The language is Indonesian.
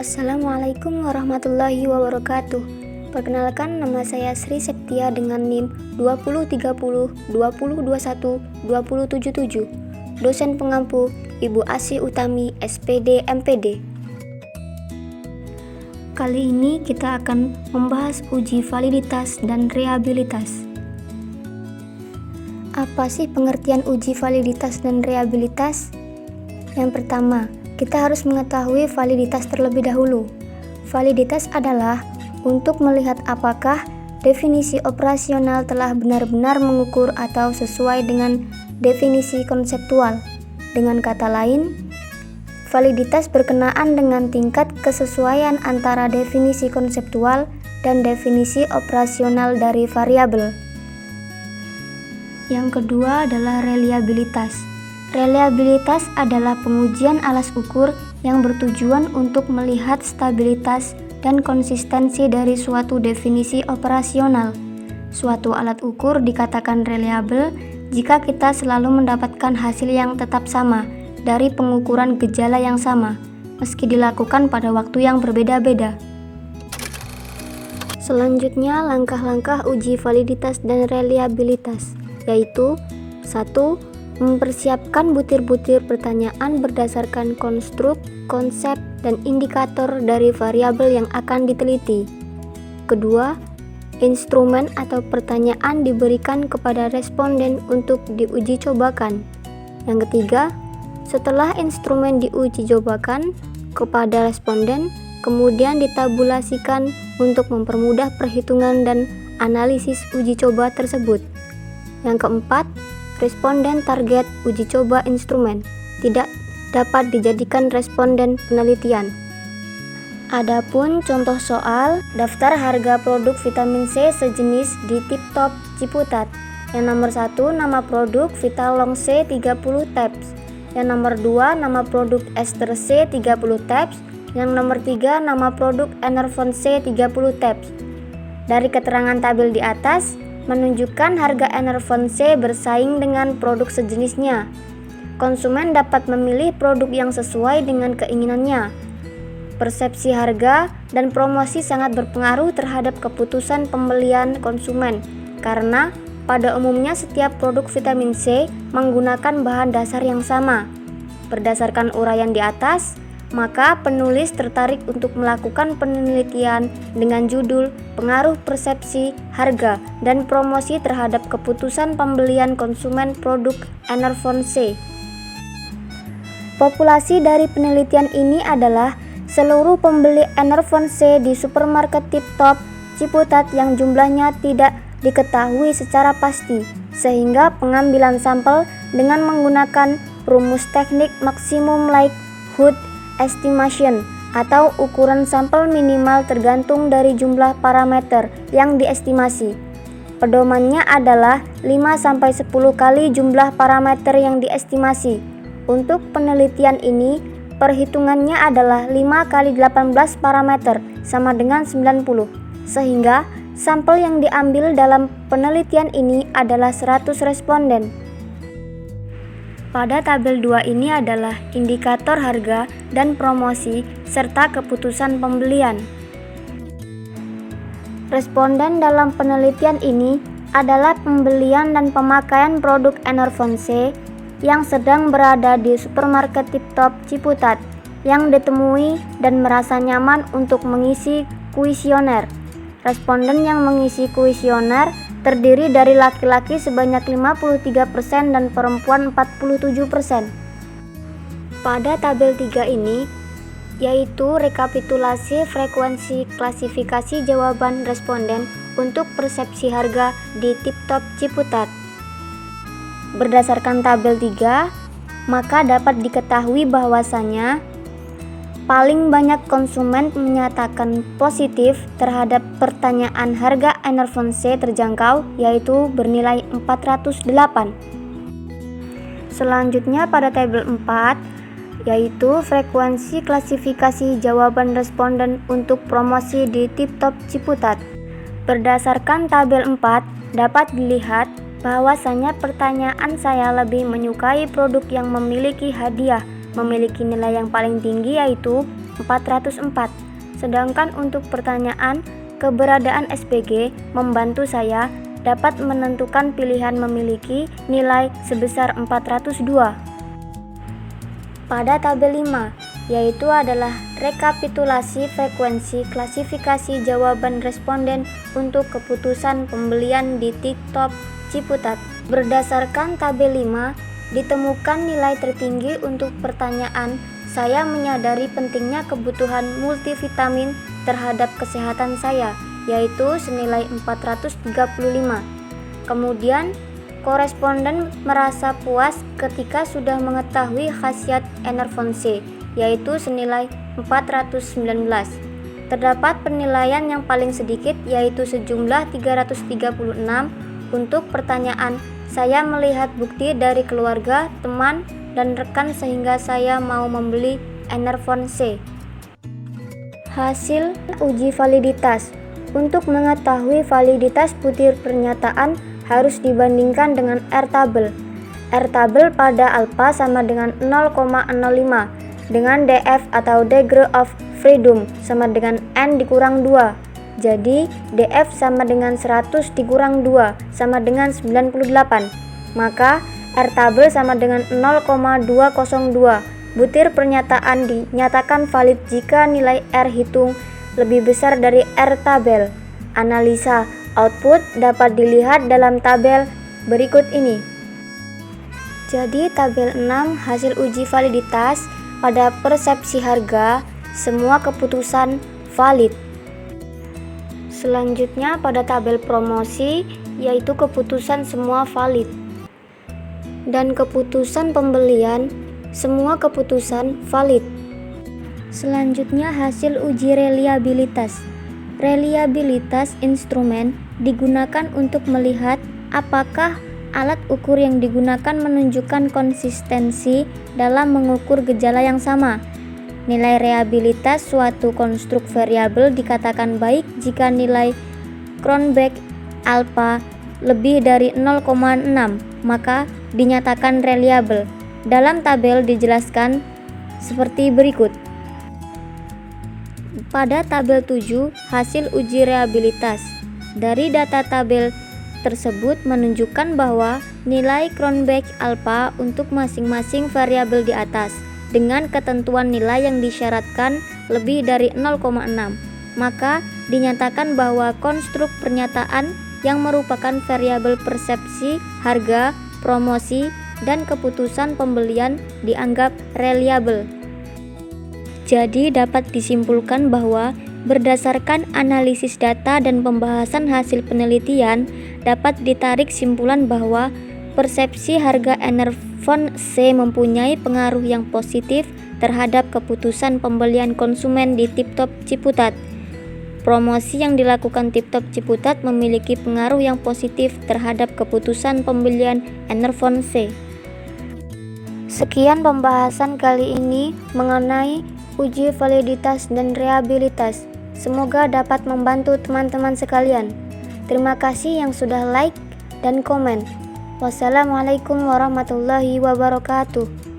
Assalamualaikum warahmatullahi wabarakatuh. Perkenalkan, nama saya Sri Septia dengan NIM 2030 2021 2077. Dosen pengampu Ibu Asih Utami, SPD MPD. Kali ini kita akan membahas uji validitas dan reliabilitas. Apa sih pengertian uji validitas dan reliabilitas? Yang pertama, kita harus mengetahui validitas terlebih dahulu. Validitas adalah untuk melihat apakah definisi operasional telah benar-benar mengukur atau sesuai dengan definisi konseptual. Dengan kata lain, validitas berkenaan dengan tingkat kesesuaian antara definisi konseptual dan definisi operasional dari variabel. Yang kedua adalah reliabilitas. Reliabilitas adalah pengujian alas ukur yang bertujuan untuk melihat stabilitas dan konsistensi dari suatu definisi operasional. Suatu alat ukur dikatakan reliable jika kita selalu mendapatkan hasil yang tetap sama dari pengukuran gejala yang sama, meski dilakukan pada waktu yang berbeda-beda. Selanjutnya, langkah-langkah uji validitas dan reliabilitas, yaitu 1. Mempersiapkan butir-butir pertanyaan berdasarkan konstruk, konsep, dan indikator dari variabel yang akan diteliti. Kedua, instrumen atau pertanyaan diberikan kepada responden untuk diuji cobakan. Yang ketiga, setelah instrumen diuji cobakan kepada responden, kemudian ditabulasikan untuk mempermudah perhitungan dan analisis uji coba tersebut. Yang keempat, responden target uji coba instrumen tidak dapat dijadikan responden penelitian. Adapun contoh soal daftar harga produk vitamin C sejenis di TipTop Ciputat. Yang nomor 1 nama produk Vitalong C 30 tabs. Yang nomor 2 nama produk Ester C 30 tabs. Yang nomor 3 nama produk Enervon C 30 tabs. Dari keterangan tabel di atas menunjukkan harga Enervon C bersaing dengan produk sejenisnya. Konsumen dapat memilih produk yang sesuai dengan keinginannya. Persepsi harga dan promosi sangat berpengaruh terhadap keputusan pembelian konsumen, karena pada umumnya setiap produk vitamin C menggunakan bahan dasar yang sama. Berdasarkan uraian di atas, maka penulis tertarik untuk melakukan penelitian dengan judul Pengaruh Persepsi, Harga, dan Promosi terhadap Keputusan Pembelian Konsumen Produk Enervon C. Populasi dari penelitian ini adalah seluruh pembeli Enervon C di supermarket TipTop Ciputat yang jumlahnya tidak diketahui secara pasti, sehingga pengambilan sampel dengan menggunakan rumus teknik maksimum likelihood estimation atau ukuran sampel minimal tergantung dari jumlah parameter yang diestimasi. Pedomannya adalah 5-10 kali jumlah parameter yang diestimasi. Untuk penelitian ini, perhitungannya adalah 5 kali 18 parameter sama dengan 90, sehingga sampel yang diambil dalam penelitian ini adalah 100 responden. Pada tabel 2 ini adalah indikator harga dan promosi serta keputusan pembelian. Responden dalam penelitian ini adalah pembelian dan pemakaian produk Enervon C yang sedang berada di supermarket TipTop Ciputat yang ditemui dan merasa nyaman untuk mengisi kuesioner. Responden yang mengisi kuesioner terdiri dari laki-laki sebanyak 53% dan perempuan 47%. Pada tabel 3 ini, yaitu rekapitulasi frekuensi klasifikasi jawaban responden untuk persepsi harga di TipTop Ciputat. Berdasarkan tabel 3, maka dapat diketahui bahwasannya paling banyak konsumen menyatakan positif terhadap pertanyaan harga Enervon C terjangkau, yaitu bernilai 408. Selanjutnya pada tabel 4, yaitu frekuensi klasifikasi jawaban responden untuk promosi di TipTop Ciputat. Berdasarkan tabel 4, dapat dilihat bahwasanya pertanyaan saya lebih menyukai produk yang memiliki hadiah memiliki nilai yang paling tinggi, yaitu 404. Sedangkan untuk pertanyaan keberadaan SPG membantu saya dapat menentukan pilihan memiliki nilai sebesar 402. Pada tabel 5, yaitu adalah rekapitulasi frekuensi klasifikasi jawaban responden untuk keputusan pembelian di TikTok Ciputat. Berdasarkan tabel 5, ditemukan nilai tertinggi untuk pertanyaan saya menyadari pentingnya kebutuhan multivitamin terhadap kesehatan saya, yaitu senilai 435. Kemudian, koresponden merasa puas ketika sudah mengetahui khasiat Enervon C, yaitu senilai 419. Terdapat penilaian yang paling sedikit, yaitu sejumlah 336 untuk pertanyaan saya melihat bukti dari keluarga, teman, dan rekan sehingga saya mau membeli Enervon C. Hasil uji validitas. Untuk mengetahui validitas butir pernyataan harus dibandingkan dengan R-tabel. R-tabel pada alpha sama dengan 0,05 dengan DF atau degree of freedom sama dengan N dikurang 2. Jadi DF sama dengan 100 dikurang 2 sama dengan 98. Maka R-tabel sama dengan 0,202. Butir pernyataan dinyatakan valid jika nilai R hitung lebih besar dari R-tabel. Analisa output dapat dilihat dalam tabel berikut ini. Jadi tabel 6 hasil uji validitas pada persepsi harga, semua keputusan valid. Selanjutnya pada tabel promosi, yaitu keputusan semua valid. Dan keputusan pembelian, semua keputusan valid. Selanjutnya hasil uji reliabilitas. Reliabilitas instrumen digunakan untuk melihat apakah alat ukur yang digunakan menunjukkan konsistensi dalam mengukur gejala yang sama. Nilai reliabilitas suatu konstruk variabel dikatakan baik jika nilai Cronbach alpha lebih dari 0,6, maka dinyatakan reliable. Dalam tabel dijelaskan seperti berikut. Pada tabel 7, hasil uji reliabilitas. Dari data tabel tersebut menunjukkan bahwa nilai Cronbach alpha untuk masing-masing variabel di atas dengan ketentuan nilai yang disyaratkan lebih dari 0,6, maka dinyatakan bahwa konstruk pernyataan yang merupakan variabel persepsi, harga, promosi, dan keputusan pembelian dianggap reliable. Jadi dapat disimpulkan bahwa berdasarkan analisis data dan pembahasan hasil penelitian dapat ditarik simpulan bahwa persepsi harga Enervon C mempunyai pengaruh yang positif terhadap keputusan pembelian konsumen di TikTok Ciputat. Promosi yang dilakukan TikTok Ciputat memiliki pengaruh yang positif terhadap keputusan pembelian Enervon C. Sekian pembahasan kali ini mengenai uji validitas dan reliabilitas. Semoga dapat membantu teman-teman sekalian. Terima kasih yang sudah like dan komen. Wassalamualaikum warahmatullahi wabarakatuh.